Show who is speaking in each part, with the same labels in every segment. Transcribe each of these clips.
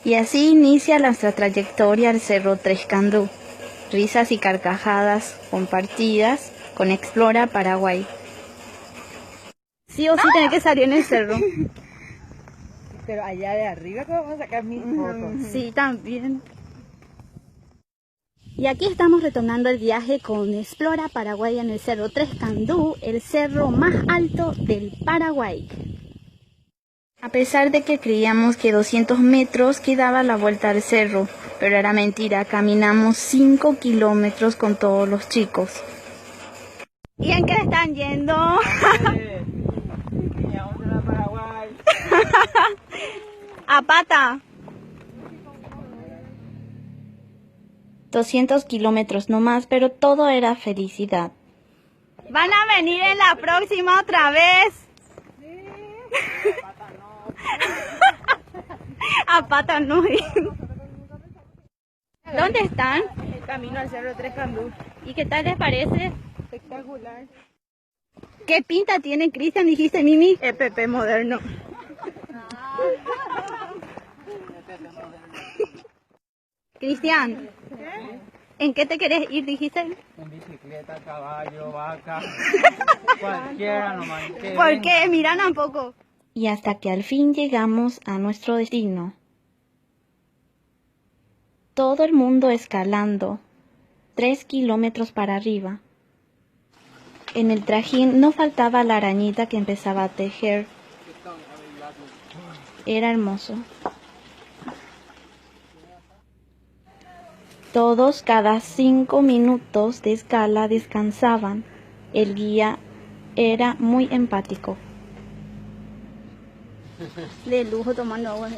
Speaker 1: Y así inicia nuestra trayectoria al Cerro Tres Candú. Risas y carcajadas compartidas con Explora Paraguay. Sí o sí tenés que salir en el cerro.
Speaker 2: Pero allá de arriba que vamos a sacar 1000 fotos.
Speaker 1: Sí, también. Y aquí estamos retomando el viaje con Explora Paraguay en el Cerro Tres Candú, el cerro más alto del Paraguay. A pesar de que creíamos que 200 metros quedaba la vuelta al cerro, pero era mentira, caminamos 5 kilómetros con todos los chicos. ¿Y en qué están yendo? A pata. 200 kilómetros nomás, pero todo era felicidad. ¿Van a venir en la próxima otra vez? Sí. A pata no. ¿Dónde están?
Speaker 2: El camino al Cerro Tres Candú.
Speaker 1: ¿Y qué tal les parece?
Speaker 2: Espectacular.
Speaker 1: ¿Qué pinta tiene Cristian, dijiste, Mimi?
Speaker 2: EPP moderno.
Speaker 1: Cristian, ¿en qué te querés ir, dijiste?
Speaker 3: En bicicleta, caballo, vaca, cualquiera nomás.
Speaker 1: ¿Por qué? Miran un poco. Y hasta que al fin llegamos a nuestro destino. Todo el mundo escalando, 3 kilómetros para arriba. En el trajín no faltaba la arañita que empezaba a tejer. Era hermoso. Todos cada 5 minutos de escala descansaban. El guía era muy empático. De lujo tomando agua.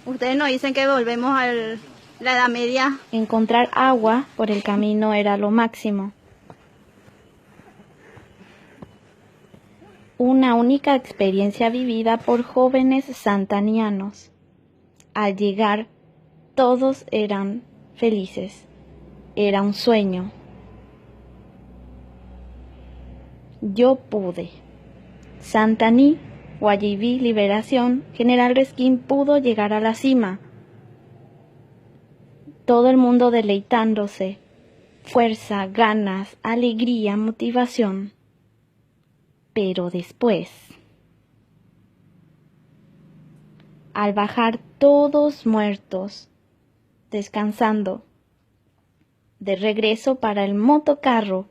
Speaker 1: Ustedes nos dicen que volvemos a la Edad Media. Encontrar agua por el camino era lo máximo. Una única experiencia vivida por jóvenes santanianos. Al llegar, todos eran felices. Era un sueño. Yo pude. Santaní, Guayiví, Liberación, General Resquín pudo llegar a la cima. Todo el mundo deleitándose. Fuerza, ganas, alegría, motivación. Pero después, al bajar todos muertos, descansando, de regreso para el motocarro,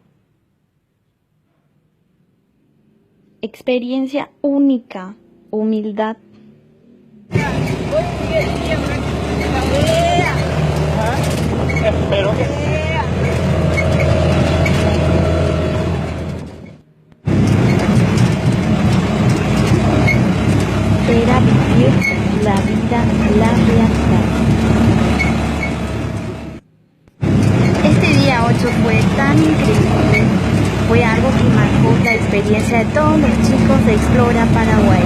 Speaker 1: experiencia única, humildad.
Speaker 3: Espero que
Speaker 1: Era vivir la vida, la realidad. Este día 8 fue tan increíble. Fue algo que marcó la experiencia de todos los chicos de Explora Paraguay.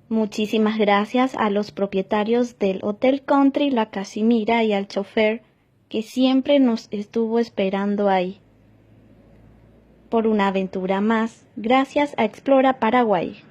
Speaker 1: Muchísimas gracias a los propietarios del Hotel Country La Casimira y al chofer que siempre nos estuvo esperando ahí. Por una aventura más, gracias a Explora Paraguay.